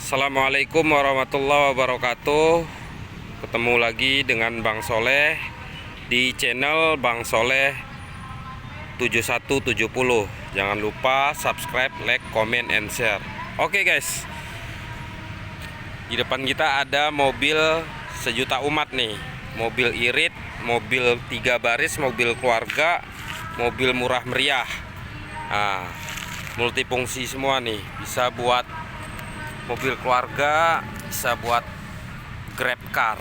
Assalamualaikum warahmatullahi wabarakatuh. Ketemu lagi dengan Bang Soleh di channel Bang Soleh 7170. Jangan lupa subscribe, like, comment, and share. Oke guys, di depan kita ada mobil sejuta umat nih. Mobil irit, mobil 3 baris, mobil keluarga, mobil murah meriah. Nah, multifungsi semua nih. Bisa buat mobil keluarga, bisa buat grab car,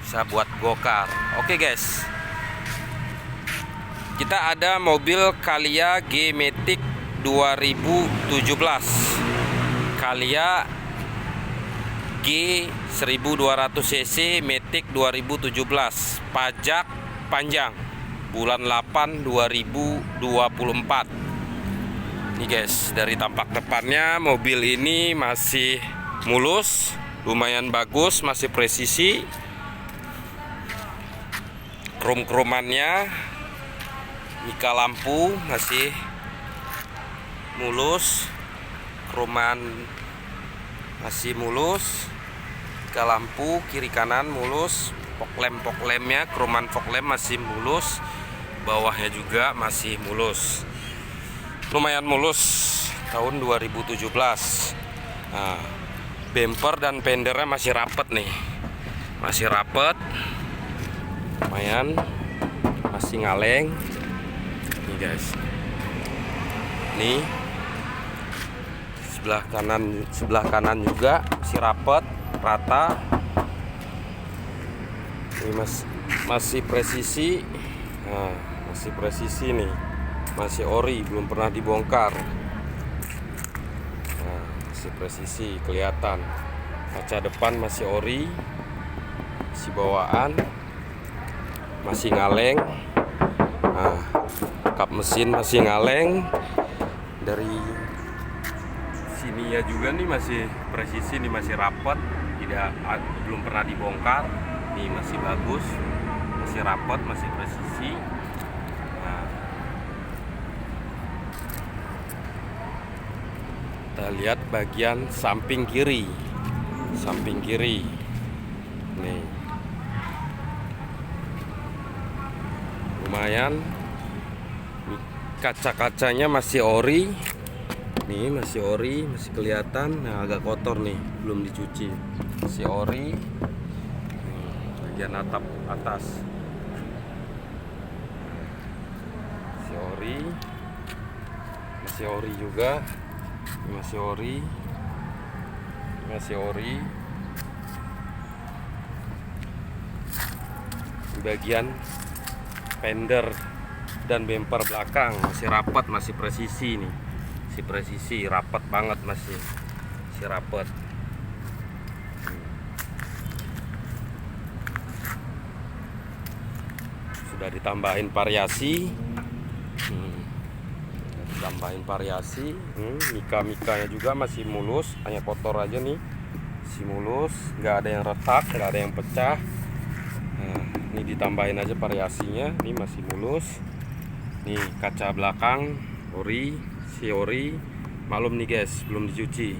bisa buat go-car. Oke guys, kita ada mobil Calya G-Matic 2017, Calya G 1200 cc Matic 2017, pajak panjang bulan 8 2024. Nih guys, dari tampak depannya mobil ini masih mulus, lumayan bagus, masih presisi. Krom-kromannya, mika lampu masih mulus, kroman masih mulus, mika lampu kiri kanan mulus, fog-lamp-fog-lampnya, kroman fog-lamp masih mulus, bawahnya juga masih mulus. Lumayan mulus tahun 2017. Nah, bumper dan fendernya masih rapet nih, masih rapet, lumayan, masih ngaleng. Nih guys, nih sebelah kanan juga masih rapet, rata. Ini masih presisi. Nah, masih presisi nih. Masih ori, belum pernah dibongkar. Nah, masih presisi, kelihatan. Kaca depan masih ori, masih bawaan, masih ngaleng. Nah, kap mesin masih ngaleng. Dari sini ya juga nih masih presisi, nih masih rapat, belum pernah dibongkar. Nih masih bagus, masih rapat, masih presisi. Kita lihat bagian samping kiri, nih lumayan, kaca-kacanya masih ori, nih masih ori, masih kelihatan. Nah, agak kotor nih, belum dicuci, masih ori. Bagian atap atas masih ori juga. Masih ori. Bagian fender dan bumper belakang masih rapat, masih presisi nih, masih presisi, rapat banget, masih rapat. Sudah ditambahin variasi. Mika-mikanya juga masih mulus, hanya kotor aja nih, masih mulus, nggak ada yang retak, nggak ada yang pecah. Nah, ini ditambahin aja variasinya, ini masih mulus. Nih kaca belakang ori, malum nih guys, belum dicuci.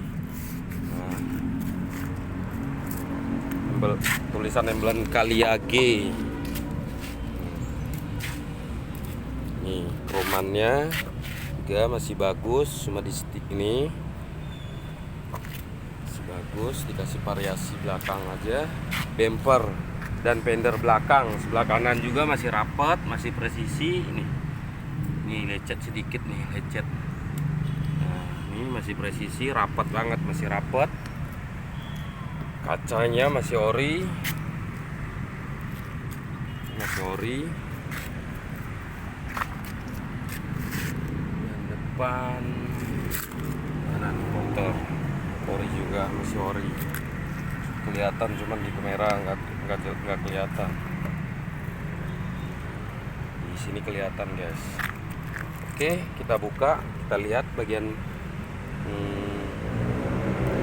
Nah, tulisan emblem Calya G. Nih kromannya juga masih bagus, cuma di stick ini masih bagus, dikasih variasi belakang aja. Bumper dan fender belakang sebelah kanan juga masih rapat, masih presisi. Nih lecet sedikit nih, lecet. Nah, ini masih presisi, rapat banget, masih rapat. Kacanya masih ori, depan kanan motor ori juga, masih ori, kelihatan, cuman di kamera nggak kelihatan. Di sini kelihatan guys. Oke, kita buka, kita lihat bagian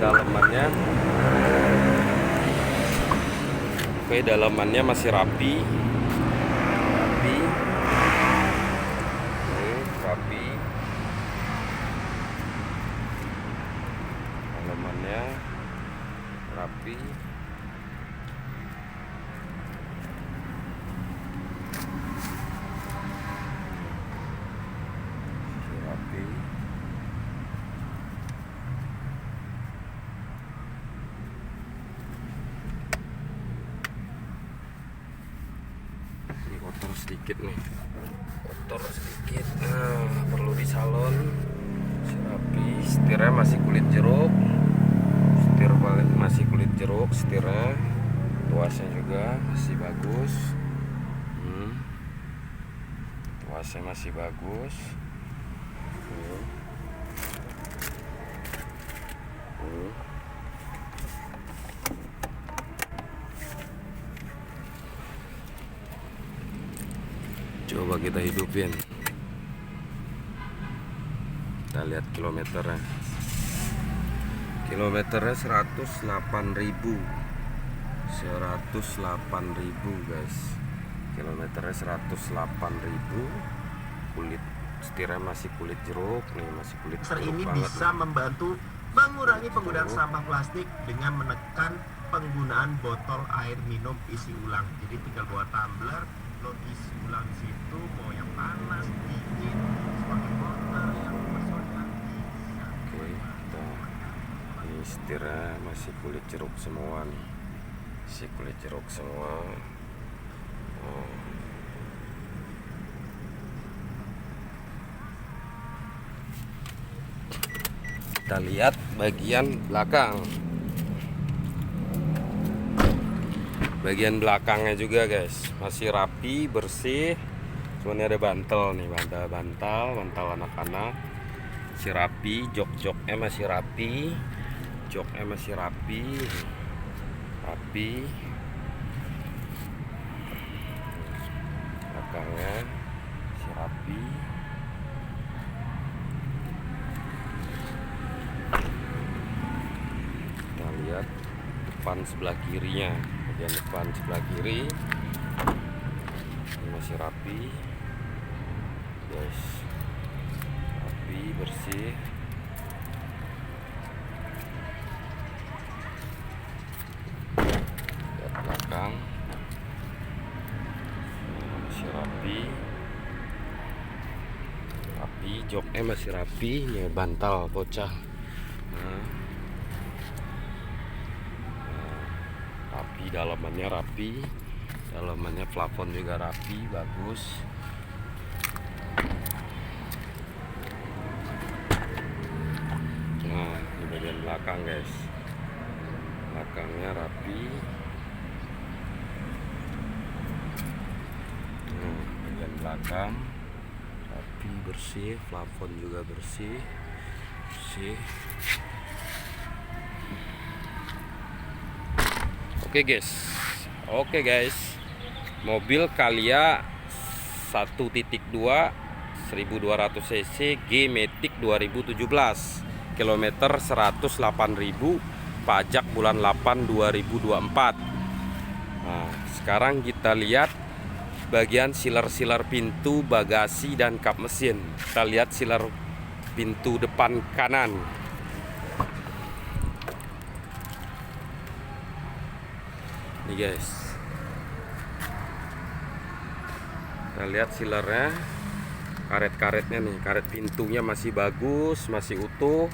dalamannya. Oke, dalamannya masih rapi. Dalamannya rapi. Rapi. Ini kotor sedikit nih, kotor sedikit. Nah, perlu disalon. Rapi. Setirnya masih kulit jeruk. Setir masih kulit jeruk setirnya. Tuasnya juga masih bagus. Tuasnya masih bagus. Coba kita hidupin. Kita lihat kilometernya. Kilometernya 108.000. 108.000 guys. Kilometernya 108.000. Kulit setirnya masih kulit jeruk nih, masih kulit jeruk ini banget bisa nih. membantu mengurangi penggunaan sampah plastik dengan menekan penggunaan botol air minum isi ulang. Jadi tinggal bawa tumbler, lo isi ulang di situ, mau yang panas, dingin, sebagai water yang bersoda bisa. Oke, ini setirnya masih kulit jeruk semua nih, masih kulit jeruk semua. Kita lihat bagian belakang. Bagian belakangnya juga guys masih rapi, bersih. Cuma ini ada bantal nih, bantal anak-anak. Masih rapi, jok-joknya masih rapi. Joknya masih rapi. Rapi. Belakangnya masih rapi. Kita lihat depan sebelah kirinya. Bagian depan sebelah kiri ini masih rapi guys, rapi, bersih. Lihat belakang masih rapi, rapi, joknya masih rapi. Ini bantal bocah. Rapi, dalamannya rapi, dalamannya plafon juga rapi, bagus. Nah, ini bagian belakang guys, belakangnya rapi. Bagian belakang rapi, bersih, plafon juga bersih. Oke guys, mobil Calya 1.2 1200 cc G-Matic 2017, kilometer 108.000, pajak bulan 8 2024. Nah, sekarang kita lihat bagian siler-siler pintu, bagasi, dan kap mesin. Kita lihat siler pintu depan kanan. Nih guys, kita lihat silernya, karet-karetnya nih, karet pintunya masih bagus, masih utuh,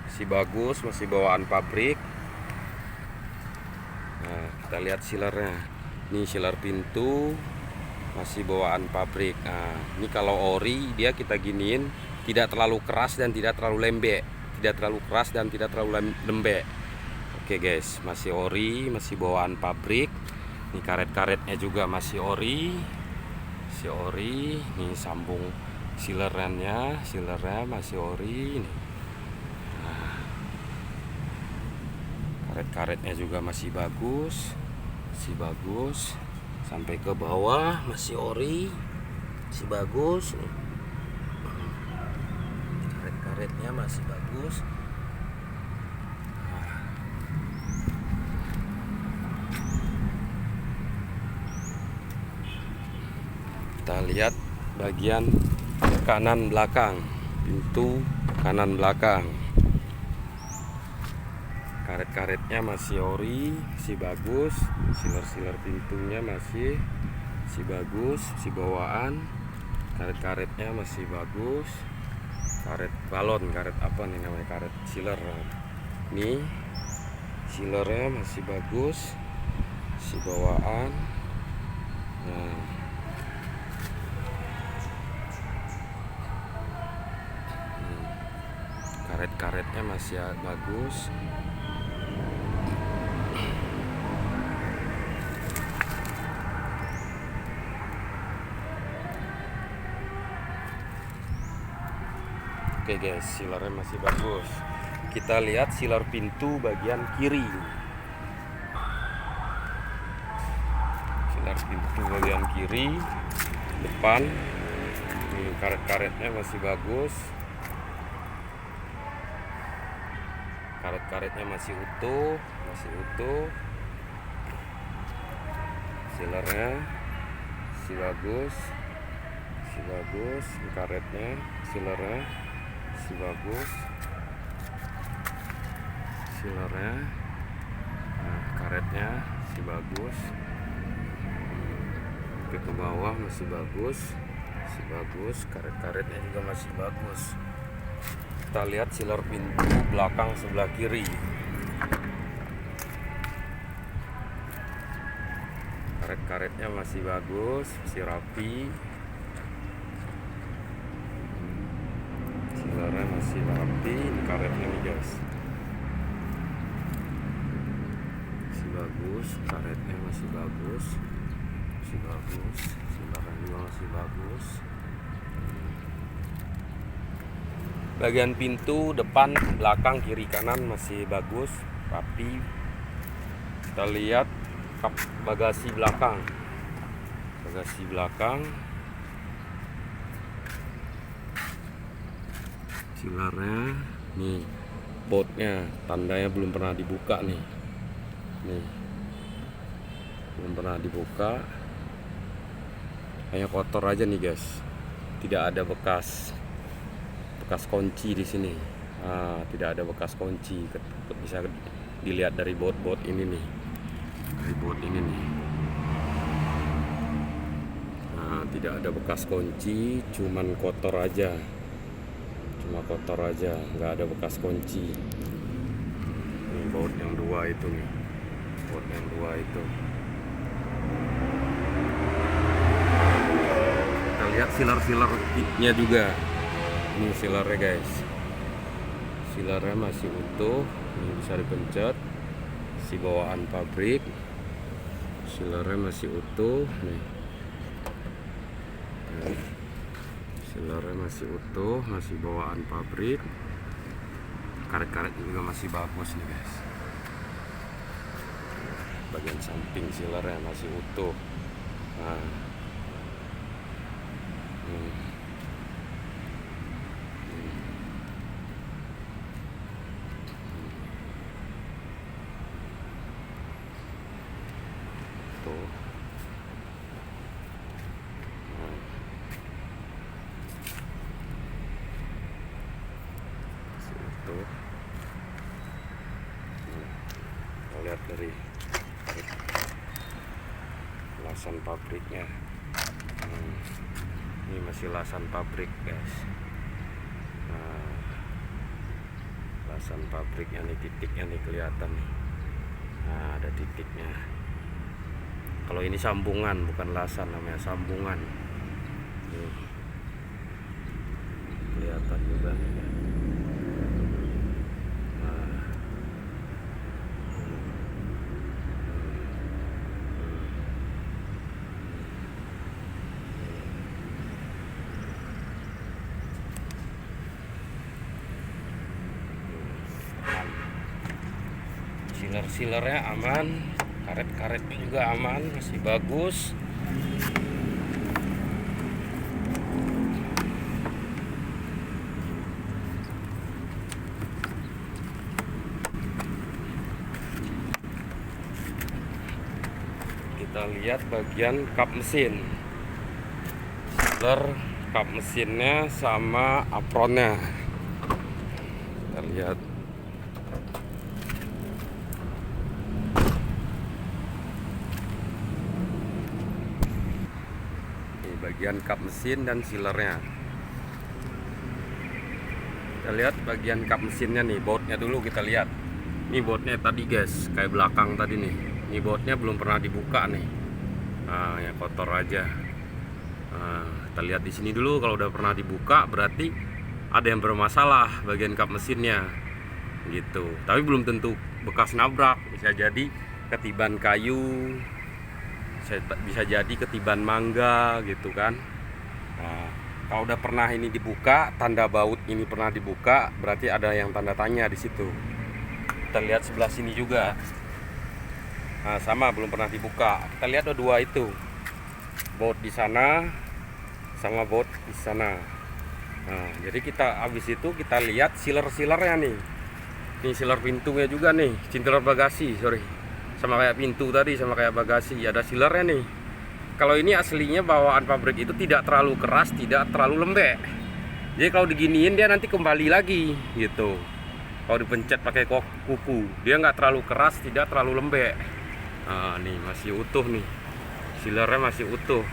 masih bagus, masih bawaan pabrik. Nah, kita lihat silernya, nih siler pintu masih bawaan pabrik. Nah, ini kalau ori dia kita giniin, tidak terlalu keras dan tidak terlalu lembek, tidak terlalu keras dan tidak terlalu lembek. Oke guys, masih ori, masih bawaan pabrik. Ini karet-karetnya juga masih ori, Nih sambung silernya masih ori. Nah, karet-karetnya juga masih bagus, sampai ke bawah masih ori, masih bagus. Karet-karetnya masih bagus. Kita lihat bagian kanan belakang, pintu kanan belakang. Karet-karetnya masih ori, masih bagus. Siler-siler pintunya masih bagus, masih bawaan. Karet-karetnya masih bagus. Karet balon, karet apa nih namanya, karet sealer. Nih sealernya masih bagus, masih bawaan. Nah, karet-karetnya masih bagus. Oke guys, sealernya masih bagus. Kita lihat sealer pintu bagian kiri. Sealer pintu bagian kiri depan. Karet-karetnya masih bagus. Karet-karetnya masih utuh, Sealernya masih bagus, Karetnya, sealernya masih bagus, Nah, karetnya masih bagus. Ke bawah masih bagus, Karet-karetnya juga masih bagus. Kita lihat sealer pintu belakang sebelah kiri. Karet-karetnya masih bagus, masih rapi. Sealernya masih rapi. Ini karetnya nih guys, masih bagus. Karetnya masih bagus, sealernya juga masih bagus. Bagian pintu depan, belakang, kiri, kanan masih bagus, rapi. Kita lihat kap bagasi belakang. Sealernya nih, bautnya tandanya belum pernah dibuka nih. Belum pernah dibuka. Hanya kotor aja nih guys. Tidak ada bekas kunci di sini. Tidak ada bekas kunci. Bisa dilihat dari baut ini nih. Tidak ada bekas kunci, cuman kotor aja. Nggak ada bekas kunci. Ini baut yang dua itu nih. Kita lihat sealer-sealernya juga. Ini sealernya guys, sealernya masih utuh, ini bisa dipencet, masih bawaan pabrik. Sealernya masih utuh nih. Sealernya masih utuh, masih bawaan pabrik. Karet-karet juga masih bagus nih guys. Bagian samping sealernya masih utuh. Lihat dari lasan pabriknya. Ini masih lasan pabrik guys. Lasan pabriknya nih, titiknya nih kelihatan nih. Ada titiknya. Kalau ini sambungan, bukan lasan, namanya sambungan. Kelihatan juga nih. Sealernya aman, karet-karetnya juga aman, masih bagus. Kita lihat bagian kap mesin. Sealer, kap mesinnya sama apronnya. Kita lihat. bagian kap mesin dan sealernya. Kita lihat bagian kap mesinnya nih, bautnya dulu kita lihat. Ini bautnya tadi guys, kayak belakang tadi nih. Ini bautnya belum pernah dibuka nih. Nah, ya kotor aja. Nah, kita lihat di sini dulu, kalau udah pernah dibuka berarti ada yang bermasalah bagian kap mesinnya gitu. Tapi belum tentu bekas nabrak, bisa jadi ketiban kayu, bisa jadi ketiban mangga gitu kan. Nah, kalau udah pernah ini dibuka, tanda baut ini pernah dibuka, berarti ada yang tanda tanya di situ. Kita lihat sebelah sini juga. Nah, sama belum pernah dibuka. Kita lihat ada dua itu, baut di sana sama baut di sana. Nah, jadi habis itu kita lihat sealer-sealernya nih. Ini sealer pintunya juga nih, sealer bagasi, sorry. Sama kayak pintu tadi, sama kayak bagasi, ada sealernya nih. Kalau ini aslinya bawaan pabrik itu tidak terlalu keras, tidak terlalu lembek. Jadi kalau diginiin dia nanti kembali lagi gitu. Kalau dipencet pakai kuku, dia nggak terlalu keras, tidak terlalu lembek. Nah, nih masih utuh nih, sealernya masih utuh.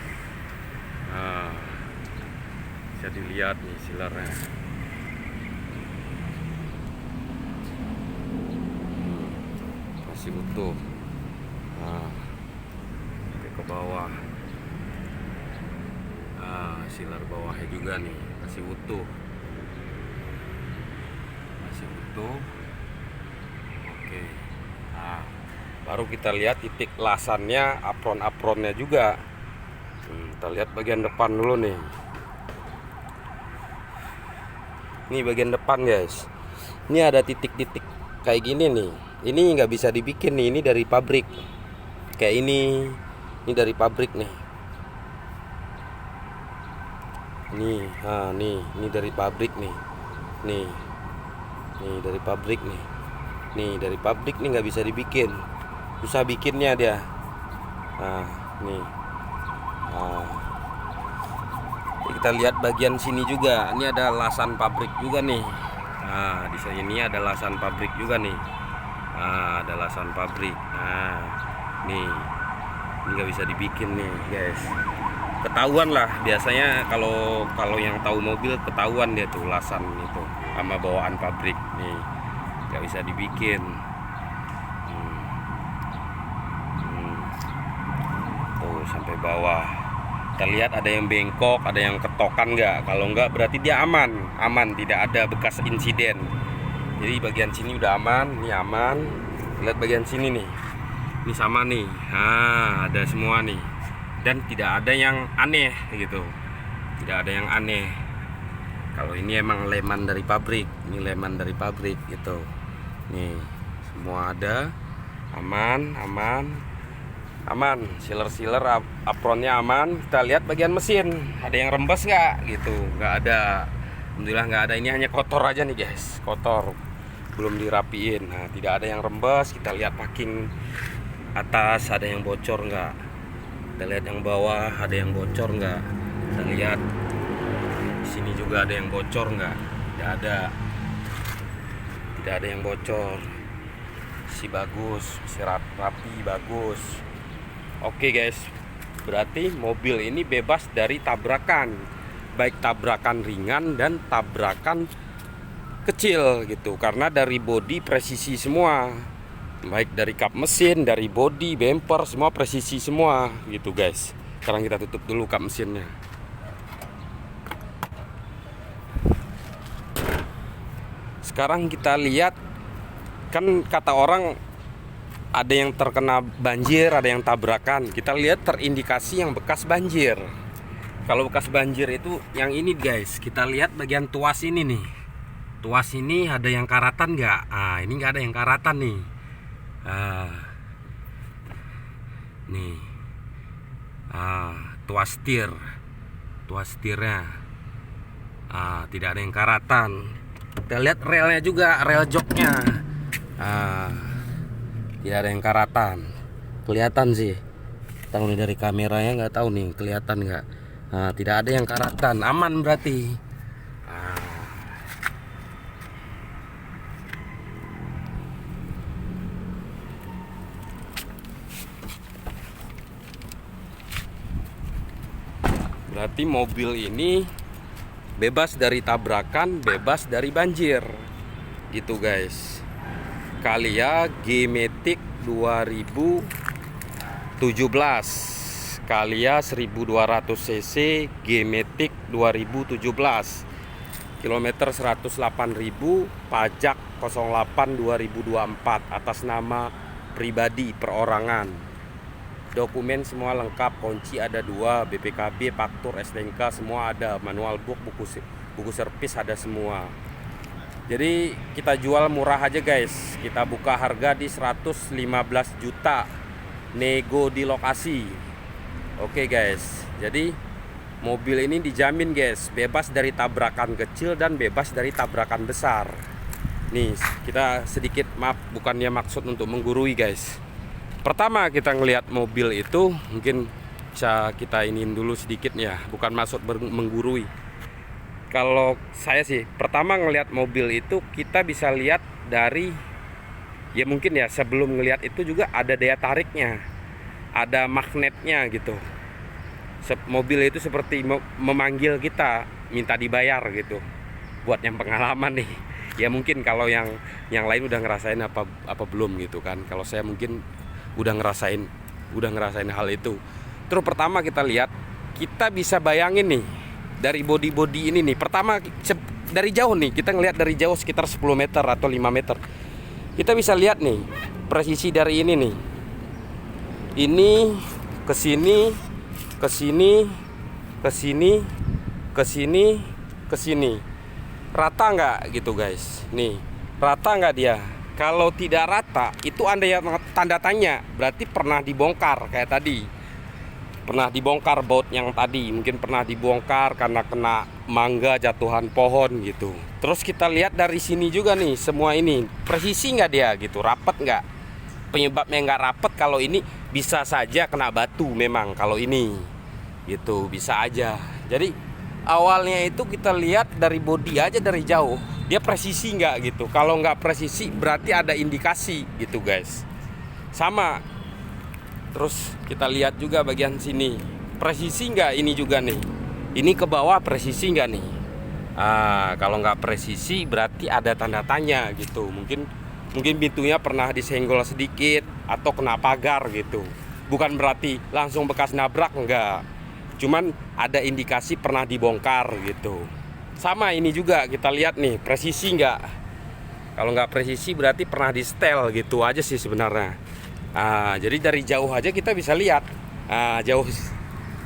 Nah, bisa dilihat nih sealernya. Masih utuh. Nah, ke bawah. Nah, sealer bawahnya juga nih masih utuh. Masih utuh. Oke. Nah, baru kita lihat titik lasannya, apron-apronnya juga. Kita lihat bagian depan dulu nih. Ini bagian depan guys. Ini ada titik-titik kayak gini nih. Ini nggak bisa dibikin nih. Ini dari pabrik. Kayak ini dari pabrik nih. Ini dari pabrik nih. Nih dari pabrik nih. Nih dari pabrik nih, nggak bisa dibikin. Susah bikinnya dia. Nah, nih. Nah, kita lihat bagian sini juga. Ini ada lasan pabrik juga nih. Nah, di sini ada lasan pabrik juga nih. Nah, ada lasan pabrik. Nah, nih. Ini nggak bisa dibikin nih, guys. Ketahuan lah. Biasanya kalau yang tahu mobil ketahuan dia tuh lasan itu sama bawaan pabrik nih. Nggak bisa dibikin. Tuh sampai bawah. Kita lihat ada yang bengkok, ada yang ketokan nggak. Kalau nggak berarti dia aman, tidak ada bekas insiden. Jadi bagian sini udah aman, ini aman. Lihat bagian sini nih, ini sama nih. Nah, ada semua nih, dan tidak ada yang aneh gitu. Tidak ada yang aneh. Kalau ini emang leman dari pabrik, ini leman dari pabrik gitu. Nih, semua ada, aman. Sealer apronnya aman. Kita lihat bagian mesin, ada yang rembes nggak gitu? Nggak ada. Alhamdulillah nggak ada. Ini hanya kotor aja nih guys, kotor, belum dirapiin. Nah, tidak ada yang rembes. Kita lihat packing atas ada yang bocor nggak? Kita lihat yang bawah ada yang bocor nggak? Kita lihat di sini juga ada yang bocor nggak? Tidak ada yang bocor. Masih bagus, masih rapi, bagus. Oke guys, berarti mobil ini bebas dari tabrakan, baik tabrakan ringan dan tabrakan kecil gitu, karena dari bodi presisi semua, baik dari kap mesin, dari bodi, bumper, semua presisi semua gitu guys. Sekarang kita tutup dulu kap mesinnya. Sekarang kita lihat, kan kata orang ada yang terkena banjir, ada yang tabrakan. Kita lihat terindikasi yang bekas banjir. Kalau bekas banjir itu yang ini guys. Kita lihat bagian tuas ini nih. Tuas ini ada yang karatan nggak? Ah, ini nggak ada yang karatan nih. Nih. Tuas setirnya. Tidak ada yang karatan. Kita lihat relnya juga, rel joknya. Tidak ada yang karatan. Kelihatan sih. Tahu nih dari kameranya, nggak tahu nih kelihatan nggak. Tidak ada yang karatan, aman berarti. Berarti mobil ini bebas dari tabrakan, bebas dari banjir. Gitu guys. Calia G-Matic 2017. Calia 1200 cc G-Matic 2017. Kilometer 108.000, pajak 08 2024 atas nama pribadi perorangan. Dokumen semua lengkap, kunci ada 2, BPKB, faktur, STNK semua ada, manual book, buku servis ada semua. Jadi kita jual murah aja guys. Kita buka harga di 115 juta. Nego di lokasi. Oke guys. Jadi mobil ini dijamin guys, bebas dari tabrakan kecil dan bebas dari tabrakan besar. Nih, kita sedikit maaf, bukannya maksud untuk menggurui guys. Pertama kita ngelihat mobil itu, mungkin bisa kita iniin dulu sedikit ya, bukan maksud menggurui. Kalau saya sih, pertama ngelihat mobil itu kita bisa lihat dari, ya mungkin ya sebelum ngelihat itu juga ada daya tariknya, ada magnetnya gitu. Mobil itu seperti memanggil kita, minta dibayar gitu. Buat yang pengalaman nih, ya mungkin kalau yang lain udah ngerasain apa belum gitu kan. Kalau saya mungkin udah ngerasain hal itu. Terus pertama kita lihat, kita bisa bayangin nih dari body ini nih. Pertama dari jauh nih, kita ngelihat dari jauh sekitar 10 meter atau 5 meter. Kita bisa lihat nih presisi dari ini nih. Ini ke sini, ke sini, ke sini, ke sini, ke sini. Rata nggak gitu guys? Nih, rata nggak dia? Kalau tidak rata, itu Anda yang tanda tanya, berarti pernah dibongkar kayak tadi. Pernah dibongkar baut yang tadi, mungkin pernah dibongkar karena kena mangga jatuhan pohon gitu. Terus kita lihat dari sini juga nih, semua ini presisi nggak dia gitu, rapet nggak? Penyebabnya nggak rapet kalau ini bisa saja kena batu memang kalau ini gitu, bisa aja. Jadi awalnya itu kita lihat dari bodi aja dari jauh, dia presisi nggak gitu. Kalau nggak presisi berarti ada indikasi gitu guys. Sama. Terus kita lihat juga bagian sini, presisi nggak ini juga nih. Ini ke bawah presisi nggak nih? Kalau nggak presisi berarti ada tanda tanya gitu. Mungkin pintunya pernah disenggol sedikit atau kena pagar gitu. Bukan berarti langsung bekas nabrak, enggak. Cuman ada indikasi pernah dibongkar gitu. Sama ini juga kita lihat nih, presisi enggak. Kalau nggak presisi berarti pernah di setel gitu aja sih sebenarnya. Jadi dari jauh aja kita bisa lihat. Jauh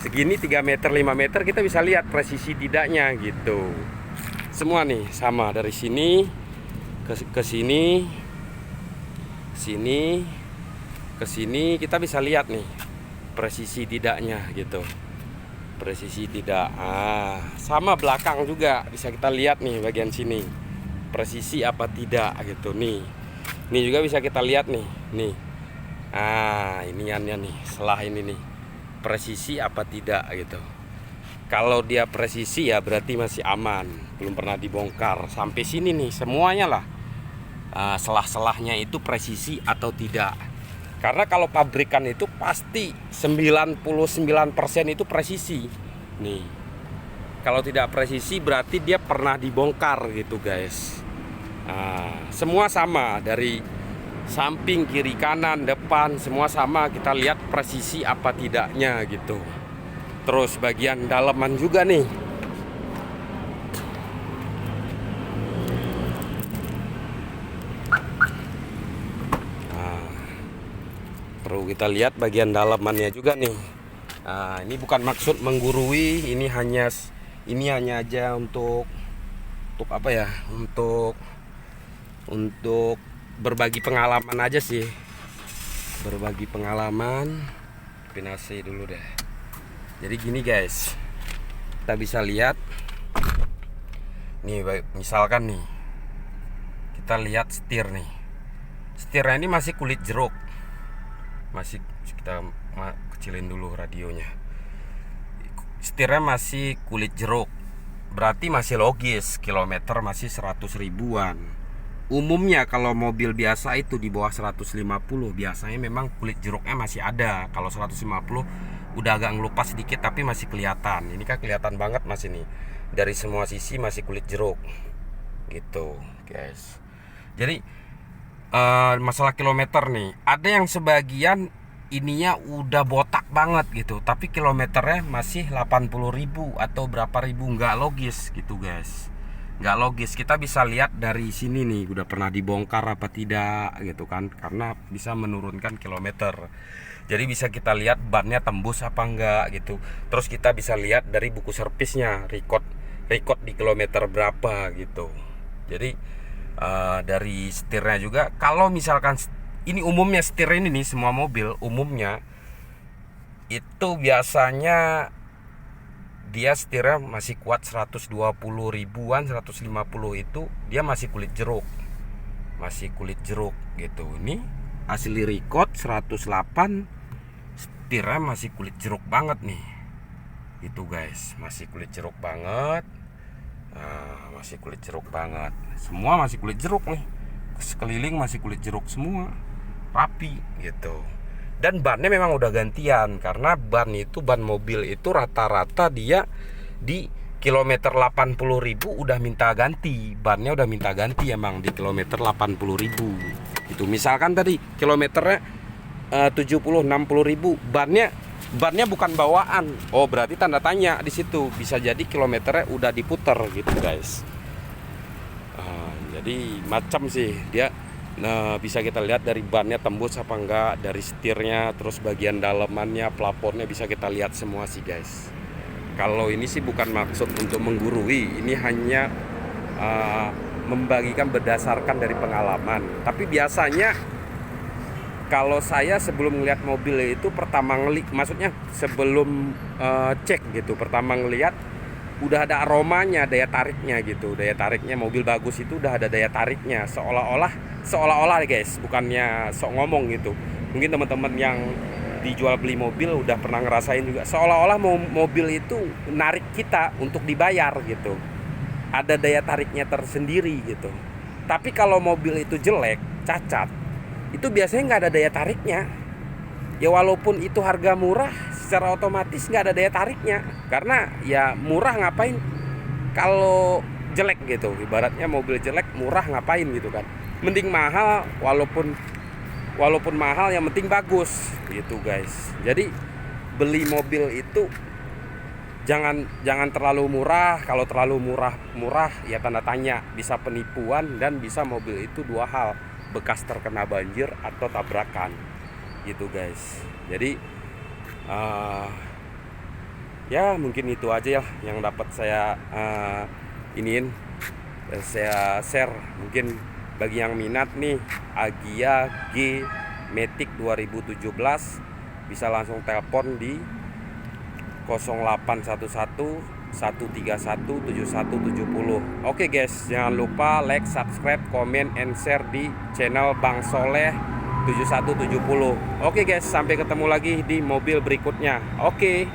segini 3 meter 5 meter kita bisa lihat presisi tidaknya gitu. Semua nih sama dari sini ke sini, sini ke sini kita bisa lihat nih presisi tidaknya gitu. Presisi tidak. Sama belakang juga bisa kita lihat nih bagian sini, presisi apa tidak gitu nih. Ini juga bisa kita lihat nih. Iniannya nih, setelah ini nih, presisi apa tidak gitu. Kalau dia presisi ya berarti masih aman, belum pernah dibongkar. Sampai sini nih semuanya lah. Selah-selahnya itu presisi atau tidak. Karena kalau pabrikan itu pasti 99% itu presisi. Nih. Kalau tidak presisi berarti dia pernah dibongkar gitu guys. Semua sama, dari samping, kiri, kanan, depan semua sama, kita lihat presisi apa tidaknya gitu. Terus bagian dalaman juga nih. Perlu kita lihat bagian dalamannya juga nih. Ini bukan maksud menggurui, ini hanya aja untuk apa ya? Untuk berbagi pengalaman aja sih. Berbagi pengalaman. Pinasi dulu deh. Jadi gini guys. Kita bisa lihat nih, misalkan nih. Kita lihat setir nih. Setirnya ini masih kulit jeruk. Masih kita kecilin dulu radionya. Setirnya masih kulit jeruk, berarti masih logis, kilometer masih 100 ribuan. Umumnya kalau mobil biasa itu di bawah 150, biasanya memang kulit jeruknya masih ada. Kalau 150 udah agak ngelupas sedikit tapi masih kelihatan. Ini kan kelihatan banget Mas ini. Dari semua sisi masih kulit jeruk. Gitu, guys. Jadi masalah kilometer nih, ada yang sebagian ininya udah botak banget gitu, tapi kilometernya masih 80.000 atau berapa ribu, nggak logis gitu guys. Nggak logis. Kita bisa lihat dari sini nih, udah pernah dibongkar apa tidak gitu kan, karena bisa menurunkan kilometer. Jadi bisa kita lihat bannya tembus apa enggak gitu. Terus kita bisa lihat dari buku servisnya, record di kilometer berapa gitu. Jadi dari setirnya juga, kalau misalkan ini umumnya setir ini nih, semua mobil umumnya itu biasanya dia setirnya masih kuat 120 ribuan, 150 itu dia masih kulit jeruk. Masih kulit jeruk gitu. Ini asli record 108, setirnya masih kulit jeruk banget nih. Itu guys, masih kulit jeruk banget. Masih kulit jeruk banget. Semua masih kulit jeruk nih. Sekeliling masih kulit jeruk semua. Rapi gitu. Dan bannya memang udah gantian, karena ban mobil itu rata-rata dia di kilometer 80.000 udah minta ganti. Bannya udah minta ganti emang di kilometer 80.000. Itu misalkan tadi kilometernya 70-60.000, bannya bukan bawaan. Oh, berarti tanda tanya di situ. Bisa jadi kilometernya udah diputer gitu guys. Jadi macam sih dia. Nah, bisa kita lihat dari bannya tembus apa enggak, dari setirnya, terus bagian dalamannya, plafonnya bisa kita lihat semua sih guys. Kalau ini sih bukan maksud untuk menggurui, ini hanya membagikan berdasarkan dari pengalaman. Tapi biasanya kalau saya sebelum ngeliat mobil itu pertama maksudnya sebelum cek gitu, pertama ngeliat udah ada aromanya, daya tariknya gitu. Daya tariknya mobil bagus itu udah ada daya tariknya, seolah-olah guys, bukannya sok ngomong gitu. Mungkin teman-teman yang dijual beli mobil udah pernah ngerasain juga, seolah-olah mobil itu narik kita untuk dibayar gitu. Ada daya tariknya tersendiri gitu. Tapi kalau mobil itu jelek, cacat, itu biasanya nggak ada daya tariknya. Ya walaupun itu harga murah, secara otomatis nggak ada daya tariknya. Karena ya murah ngapain kalau jelek gitu. Ibaratnya mobil jelek, murah ngapain gitu kan. Mending mahal, walaupun mahal yang penting bagus gitu guys. Jadi beli mobil itu jangan terlalu murah. Kalau terlalu murah ya tanda tanya, bisa penipuan dan bisa mobil itu dua hal, bekas terkena banjir atau tabrakan gitu guys. Jadi ya mungkin itu aja ya yang dapat saya saya share. Mungkin bagi yang minat nih Agya G Matic 2017 bisa langsung telepon di 0811 131 7170. Oke guys, jangan lupa like, subscribe, comment, and share di channel Bang Soleh 7170. Oke guys, sampai ketemu lagi di mobil berikutnya. Oke.